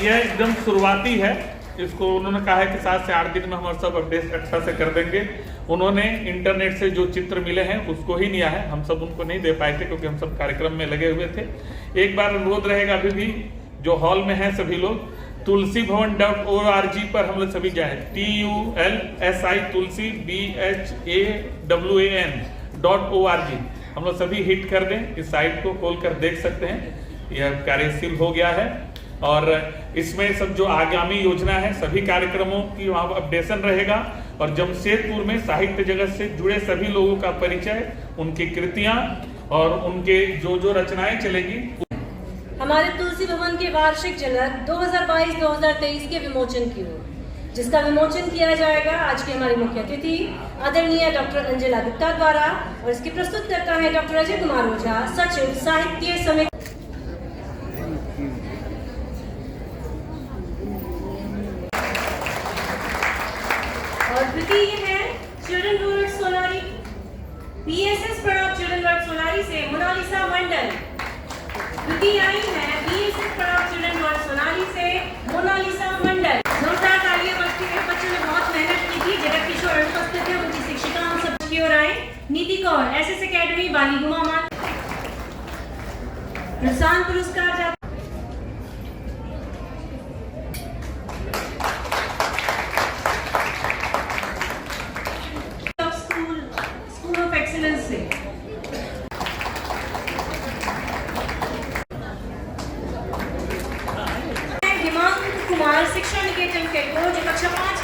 यह एकदम शुरुआती है। इसको उन्होंने कहा है कि 7 से 8 दिन में हम सब अपडेट अच्छा से कर देंगे। उन्होंने इंटरनेट से जो चित्र मिले हैं उसको ही लिया है, हम सब उनको नहीं दे पाए थे क्योंकि हम सब कार्यक्रम में लगे हुए थे। एक बार अनुरोध रहेगा अभी भी जो हॉल में है सभी लोग tulsibhavan.org पर हम लोग सभी जाए, TULSI तुलसी BHAWAN.org हम लोग सभी हिट कर दें। इस साइट को खोल कर देख सकते हैं, यह कार्यशील हो गया है और इसमें सब जो आगामी योजना है सभी कार्यक्रमों की वहाँ अपडेशन रहेगा और जमशेदपुर में साहित्य जगत से जुड़े सभी लोगों का परिचय, उनकी कृतियाँ और उनके जो जो रचनाएं चलेगी। हमारे तुलसी भवन के वार्षिक झलक 2022-2023 के विमोचन की ओर, जिसका विमोचन किया जाएगा आज की हमारी मुख्य अतिथि आदरणीय डॉक्टर अंजला गुप्ता द्वारा और इसकी प्रस्तुत करता है डॉक्टर अजय कुमार ओझा, सचिव साहित्य समिति। और द्वितीय है children world Sonari, PSS Pranav children world Sonari से मोनालिसा मंडल। द्वितीय आई है BSS Pranav children world Sonari से मोनालिसा मंडल। जोरदार तालियां बजती है। बच्चों ने बहुत मेहनत की थी। जगत किशोर अनुपस्थित है, उनकी शिक्षिका हम सब की ओर आए। नीति कौर SS अकेडमी बाली गुमा मान प्रसान पुरस्कार जाता स्कूल ऑफ एक्सीलेंस से। कुमार शिक्षा निकेतन के जो कक्षा 5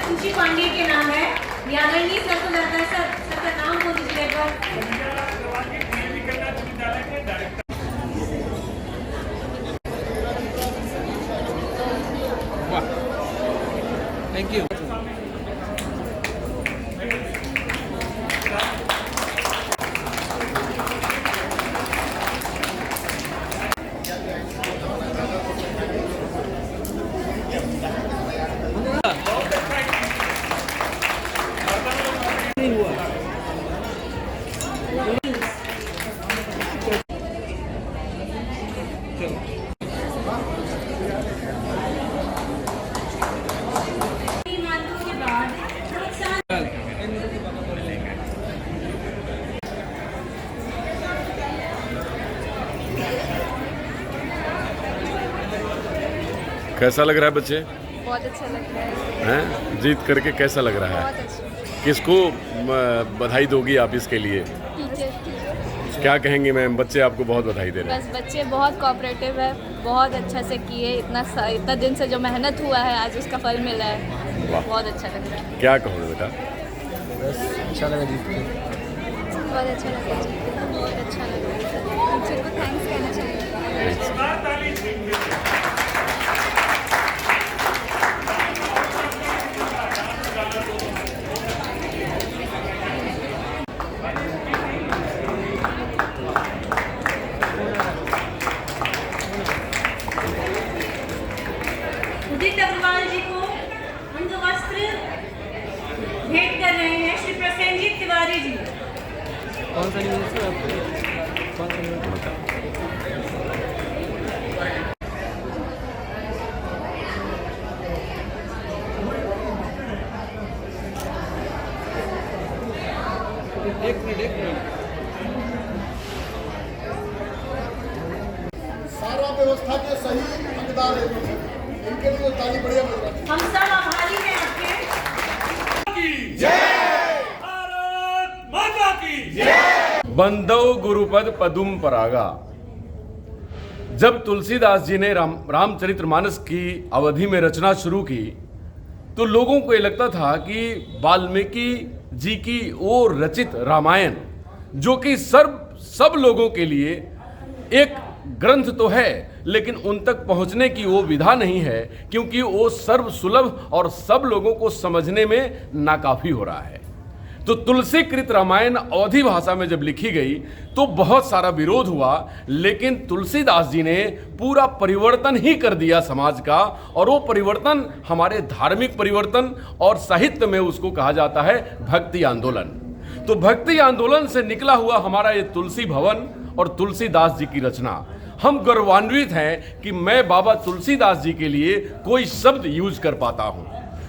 खुशी पांडे के नाम है। आदरणीय सर को जाता है। सर का नाम बोल दीजिए एक बार। Thank you. कैसा लग रहा है बच्चे? बहुत अच्छा लग रहा है। हैं? जीत करके कैसा लग रहा है? बहुत अच्छा। किसको बधाई दोगी आप इसके लिए? टीचर। क्या कहेंगे मैम? बच्चे आपको बहुत बधाई दे रहे हैं। बस बच्चे बहुत कोऑपरेटिव है, बहुत अच्छा से किए। इतना दिन से जो मेहनत हुआ है आज उसका फल मिला है। बहुत अच्छा लग रहा है। क्या कहोगे बेटा? बस अच्छा लगा जीत के। बहुत अच्छा लगा जीत के, बहुत अच्छा लगा। टीचर को थैंक्स कहना चाहिए। उदित अग्रवाल जी को अंगवस्त्र भेंट कर रहे हैं श्री प्रसेनजीत तिवारी जी। कौन सा न्यूज़ है आपको? कौन सा न्यूज़? एक मिनट सारा व्यवस्था के सही हकदार है, इनके लिए ताली बढ़िया बज रहा है। हम सब आभारी हैं आपके। भारत माता की जय। बंदो गुरुपद पदुम परागा। जब तुलसीदास जी ने रामचरितमानस की अवधि में रचना शुरू की तो लोगों को ये लगता था कि वाल्मीकि जी की वो रचित रामायण, जो कि सब लोगों के लिए एक ग्रंथ तो है लेकिन उन तक पहुंचने की वो विधा नहीं है, क्योंकि वो सर्वसुलभ और सब लोगों को समझने में नाकाफी हो रहा है। तो तुलसीकृत रामायण अवधी भाषा में जब लिखी गई तो बहुत सारा विरोध हुआ, लेकिन तुलसीदास जी ने पूरा परिवर्तन ही कर दिया समाज का, और वो परिवर्तन हमारे धार्मिक परिवर्तन और साहित्य में उसको कहा जाता है भक्ति आंदोलन। तो भक्ति आंदोलन से निकला हुआ हमारा ये तुलसी भवन और तुलसीदास जी की रचना हम गौरवान्वित हैं कि मैं बाबा तुलसीदास जी के लिए कोई शब्द यूज कर पाता हूं।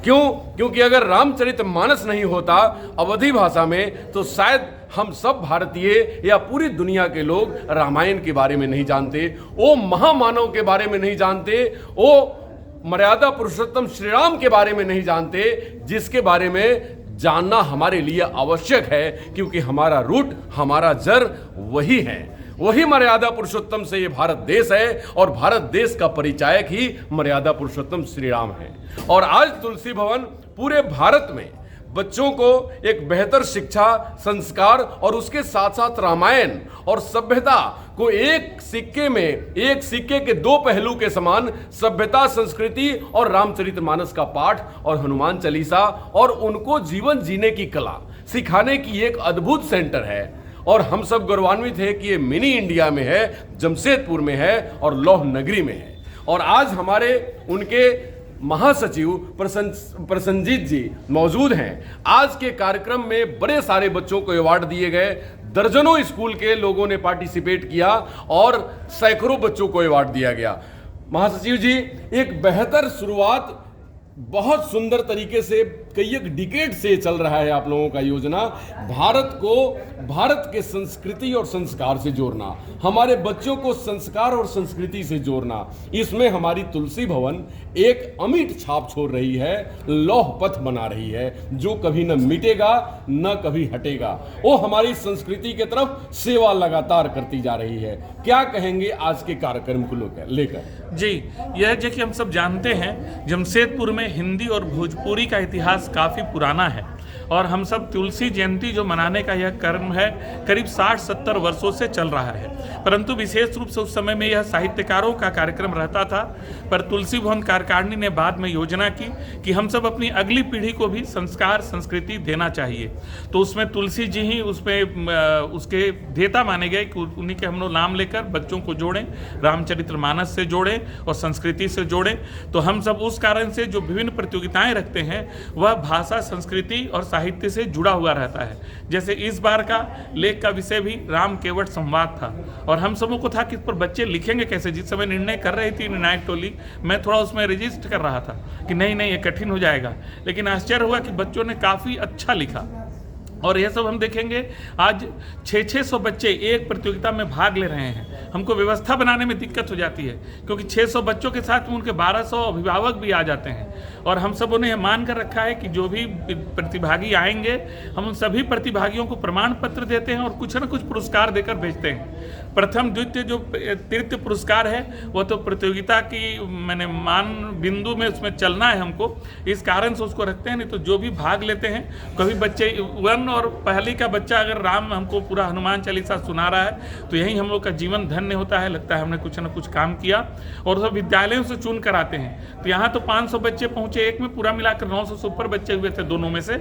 क्यों? क्योंकि अगर रामचरितमानस नहीं होता अवधी भाषा में तो शायद हम सब भारतीय या पूरी दुनिया के लोग रामायण के बारे में नहीं जानते, वो महामानव के बारे में नहीं जानते, वो मर्यादा पुरुषोत्तम श्री राम के बारे में नहीं जानते, जिसके बारे में जानना हमारे लिए आवश्यक है, क्योंकि हमारा रूट, हमारा जड़ वही है। वही मर्यादा पुरुषोत्तम से ये भारत देश है और भारत देश का परिचायक ही मर्यादा पुरुषोत्तम श्री राम है। और आज तुलसी भवन पूरे भारत में बच्चों को एक बेहतर शिक्षा, संस्कार और उसके साथ साथ रामायण और सभ्यता को एक सिक्के के दो पहलू के समान सभ्यता, संस्कृति और रामचरितमानस का पाठ और हनुमान चालीसा और उनको जीवन जीने की कला सिखाने की एक अद्भुत सेंटर है। और हम सब गौरवान्वित है कि ये मिनी इंडिया में है, जमशेदपुर में है और लौह नगरी में है। और आज हमारे उनके महासचिव प्रसन्नजीत जी मौजूद हैं। आज के कार्यक्रम में बड़े सारे बच्चों को अवार्ड दिए गए, दर्जनों स्कूल के लोगों ने पार्टिसिपेट किया और सैकड़ों बच्चों को अवार्ड दिया गया। महासचिव जी, एक बेहतर शुरुआत, बहुत सुंदर तरीके से कई एक डिकेड से चल रहा है आप लोगों का योजना, भारत को भारत के संस्कृति और संस्कार से जोड़ना, हमारे बच्चों को संस्कार और संस्कृति से जोड़ना। इसमें हमारी तुलसी भवन एक अमिट छाप छोड़ रही है, लौह पथ बना रही है, जो कभी न मिटेगा न कभी हटेगा। वो हमारी संस्कृति की तरफ सेवा लगातार करती जा रही है। क्या कहेंगे आज के कार्यक्रम को लेकर? जी, यह जो कि हम सब जानते हैं, जमशेदपुर में हिंदी और भोजपुरी का इतिहास काफ़ी पुराना है और हम सब तुलसी जयंती जो मनाने का यह कर्म है करीब 60-70 वर्षों से चल रहा है। परंतु विशेष रूप से उस समय में यह साहित्यकारों का कार्यक्रम रहता था, पर तुलसी भवन कार्यकारिणी ने बाद में योजना की कि हम सब अपनी अगली पीढ़ी को भी संस्कार, संस्कृति देना चाहिए। तो उसमें तुलसी जी ही उसमें उसके देता माने गए कि उन्हीं के हम लोग नाम लेकर बच्चों को जोड़ें, रामचरितमानस से जोड़ें और संस्कृति से जोड़ें। तो हम सब उस कारण से जो विभिन्न प्रतियोगिताएं रखते हैं वह भाषा, संस्कृति और साहित्य से जुड़ा हुआ रहता है। जैसे इस बार का लेख का विषय भी राम केवट संवाद था और हम सबों को था कि इस पर बच्चे लिखेंगे कैसे। जिस समय निर्णय कर रही थी निर्णायक टोली, मैं थोड़ा उसमें रजिस्ट कर रहा था कि नहीं ये कठिन हो जाएगा, लेकिन आश्चर्य हुआ कि बच्चों ने काफ़ी अच्छा लिखा। और यह सब हम देखेंगे, आज 600 बच्चे एक प्रतियोगिता में भाग ले रहे हैं। हमको व्यवस्था बनाने में दिक्कत हो जाती है क्योंकि 600 बच्चों के साथ में उनके 1200 अभिभावक भी आ जाते हैं। और हम सबों ने यह मान कर रखा है कि जो भी प्रतिभागी आएंगे हम उन सभी प्रतिभागियों को प्रमाण पत्र देते हैं और कुछ न कुछ पुरस्कार देकर भेजते हैं। प्रथम, द्वितीय, जो तृतीय पुरस्कार है वो तो प्रतियोगिता की मैंने मान बिंदु में उसमें चलना है हमको, इस कारण से उसको रखते हैं। नहीं तो जो भी भाग लेते हैं, कभी बच्चे और पहली का बच्चा अगर राम हमको पूरा हनुमान चालीसा सुना रहा है तो यही हम लोग का जीवन धन्य होता है, लगता है हमने कुछ ना कुछ काम किया। और सब विद्यालयों से चुन कर आते हैं। तो यहाँ तो 500 बच्चे पहुँचे, एक में पूरा मिलाकर 900 से ऊपर बच्चे हुए थे दोनों में से।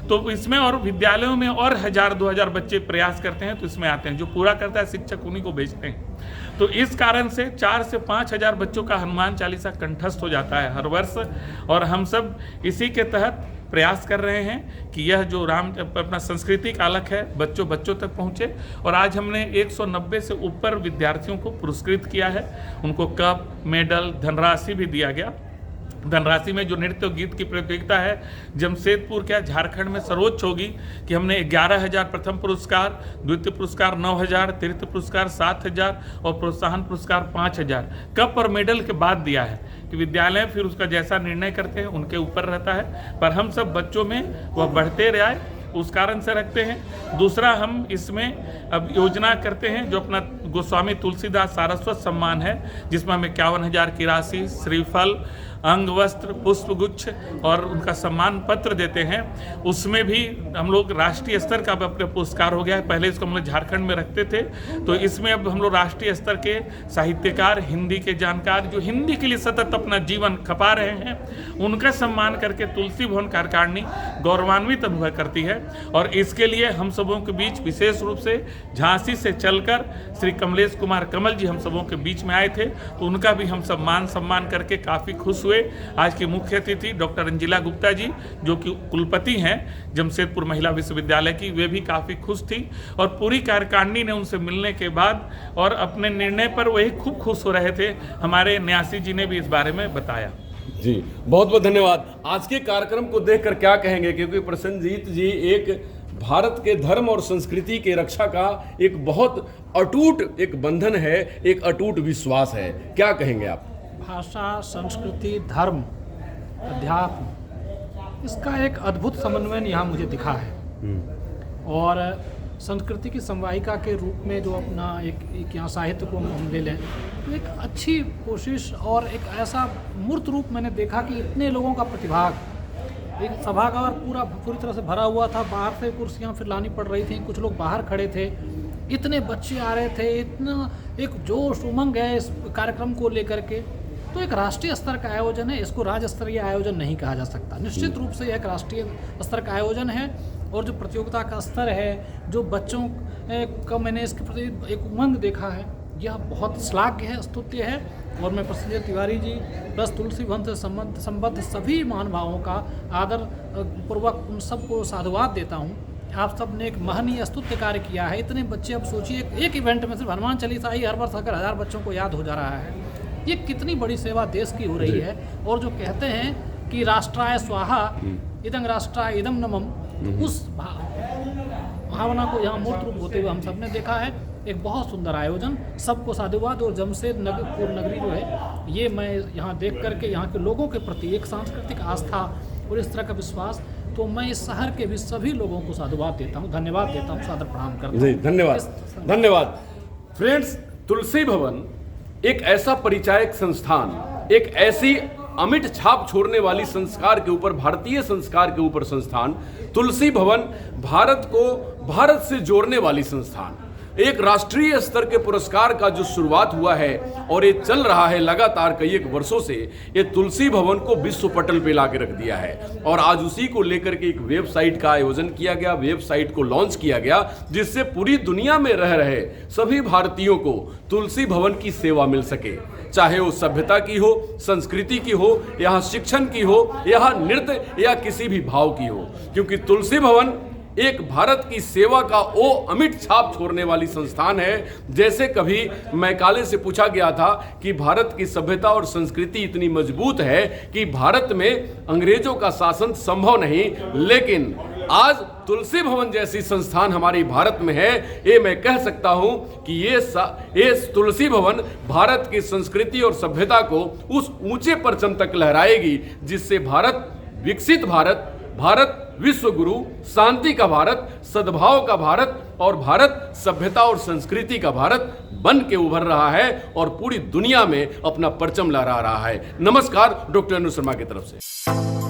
तो इसमें और विद्यालयों में और 1000-2000 बच्चे प्रयास करते हैं तो इसमें आते हैं। जो पूरा करता है शिक्षक उन्हीं को भेजते हैं। तो इस कारण से 4 से 5000 बच्चों का हनुमान चालीसा कंठस्थ हो जाता है हर वर्ष। और हम सब इसी के तहत प्रयास कर रहे हैं कि यह जो राम अपना सांस्कृतिक अलग है बच्चों तक पहुँचे। और आज हमने 190 से ऊपर विद्यार्थियों को पुरस्कृत किया है। उनको कप, मेडल, धनराशि भी दिया गया। धनराशि में जो नृत्य और गीत की प्रतियोगिता है जमशेदपुर क्या झारखंड में सर्वोच्च होगी कि हमने 11,000 प्रथम पुरस्कार, द्वितीय पुरस्कार 9,000, तृतीय पुरस्कार 7,000 और प्रोत्साहन पुरस्कार 5,000 कप और मेडल के बाद दिया है कि विद्यालय फिर उसका जैसा निर्णय करते हैं उनके ऊपर रहता है। पर हम सब बच्चों में वह बढ़ते रहे उस कारण से रखते हैं। दूसरा, हम इसमें अब योजना करते हैं जो अपना गोस्वामी तुलसीदास सारस्वत सम्मान है, जिसमें हम 51,000 की राशि, श्रीफल, अंग वस्त्र, पुष्पगुच्छ और उनका सम्मान पत्र देते हैं। उसमें भी हम लोग राष्ट्रीय स्तर का अपने पुरस्कार हो गया है। पहले इसको हम लोग झारखंड में रखते थे, तो इसमें अब हम लोग राष्ट्रीय स्तर के साहित्यकार, हिंदी के जानकार जो हिंदी के लिए सतत अपना जीवन खपा रहे हैं, उनका सम्मान करके तुलसी भवन कार्यकारिणी गौरवान्वित अनुभव करती है। और इसके लिए हम सबों के बीच विशेष रूप से झांसी से चलकर श्री कमलेश कुमार कमल जी हम सबों के बीच में आए थे, तो उनका भी हम सब मान सम्मान करके काफ़ी खुश हुए। आज के मुख्य अतिथि डॉक्टर अंजिला गुप्ता जी, जो कि कुलपति हैं जमशेदपुर महिला विश्वविद्यालय की, वे भी काफ़ी खुश थी। और पूरी कार्यकारिणी ने उनसे मिलने के बाद और अपने निर्णय पर वही खूब खुश हो रहे थे। हमारे न्यासी जी ने भी इस बारे में बताया। जी बहुत बहुत धन्यवाद। आज के कार्यक्रम को देखकर क्या कहेंगे, क्योंकि प्रसन्नजीत जी एक भारत के धर्म और संस्कृति के रक्षा का एक बहुत अटूट एक बंधन है, एक अटूट विश्वास है, क्या कहेंगे आप? भाषा, संस्कृति, धर्म, अध्यात्म, इसका एक अद्भुत समन्वय यहाँ मुझे दिखा है। और संस्कृति की संवाहिका के रूप में जो अपना एक यहाँ साहित्य को हम ले लें, तो एक अच्छी कोशिश और एक ऐसा मूर्त रूप मैंने देखा कि इतने लोगों का प्रतिभाग, एक सभागार पूरी तरह से भरा हुआ था, बाहर से कुर्सियाँ फिर लानी पड़ रही थी, कुछ लोग बाहर खड़े थे, इतने बच्चे आ रहे थे, इतना एक जोश उमंग है इस कार्यक्रम को लेकर के। तो एक राष्ट्रीय स्तर का आयोजन है, इसको राज्य स्तरीय आयोजन नहीं कहा जा सकता। निश्चित रूप से यह एक राष्ट्रीय स्तर का आयोजन है। और जो प्रतियोगिता का स्तर है, जो बच्चों का मैंने इसके प्रति एक उमंग देखा है, यह बहुत श्लाघ्य है, स्तुत्य है। और मैं प्रसन्नजीत तिवारी जी प्लस तुलसी भवन से संबद्ध सभी महानुभावों का आदर पूर्वक उन सबको साधुवाद देता हूँ। आप सब ने एक महनीय स्तुत्य कार्य किया है। इतने बच्चे, अब सोचिए एक इवेंट में सिर्फ हनुमान चालीसा ही हर वर्ष अगर 1000 बच्चों को याद हो जा रहा है, ये कितनी बड़ी सेवा देश की हो रही है। और जो कहते हैं कि राष्ट्राय स्वाहा इदं राष्ट्राय इदं नमम, उस भावना को यहाँ मूर्त रूप होते हुए हम सब ने देखा है। एक बहुत सुंदर आयोजन, सबको साधुवाद। और जमशेदपुर नगरी जो है, ये मैं यहाँ देख करके यहाँ के लोगों के प्रति एक सांस्कृतिक आस्था और इस तरह का विश्वास, तो मैं इस शहर के भी सभी लोगों को साधुवाद देता हूँ, धन्यवाद देता हूँ, सादर प्रणाम करता हूँ। जी धन्यवाद। फ्रेंड्स, तुलसी भवन एक ऐसा परिचायक संस्थान, एक ऐसी अमिट छाप छोड़ने वाली संस्कार के ऊपर, भारतीय संस्कार के ऊपर संस्थान, तुलसी भवन भारत को भारत से जोड़ने वाली संस्थान, एक राष्ट्रीय स्तर के पुरस्कार का जो शुरुआत हुआ है और ये चल रहा है लगातार कई एक वर्षों से, ये तुलसी भवन को विश्व पटल पे ला के रख दिया है। और आज उसी को लेकर के एक वेबसाइट का आयोजन किया गया, वेबसाइट को लॉन्च किया गया, जिससे पूरी दुनिया में रह रहे सभी भारतीयों को तुलसी भवन की सेवा मिल सके, चाहे वो सभ्यता की हो, संस्कृति की हो, यहाँ शिक्षण की हो, यहाँ नृत्य या किसी भी भाव की हो। क्योंकि तुलसी भवन एक भारत की सेवा का वो अमिट छाप छोड़ने वाली संस्थान है। जैसे कभी मैकाले से पूछा गया था कि भारत की सभ्यता और संस्कृति इतनी मजबूत है कि भारत में अंग्रेजों का शासन संभव नहीं, लेकिन आज तुलसी भवन जैसी संस्थान हमारी भारत में है। ये मैं कह सकता हूं कि ये तुलसी भवन भारत की संस्कृति और सभ्यता को उस ऊंचे परचम तक लहराएगी, जिससे भारत विकसित भारत, भारत विश्व गुरु, शांति का भारत, सद्भाव का भारत और भारत सभ्यता और संस्कृति का भारत बन के उभर रहा है और पूरी दुनिया में अपना परचम लहरा रहा है। नमस्कार, डॉक्टर अनु शर्मा की तरफ से।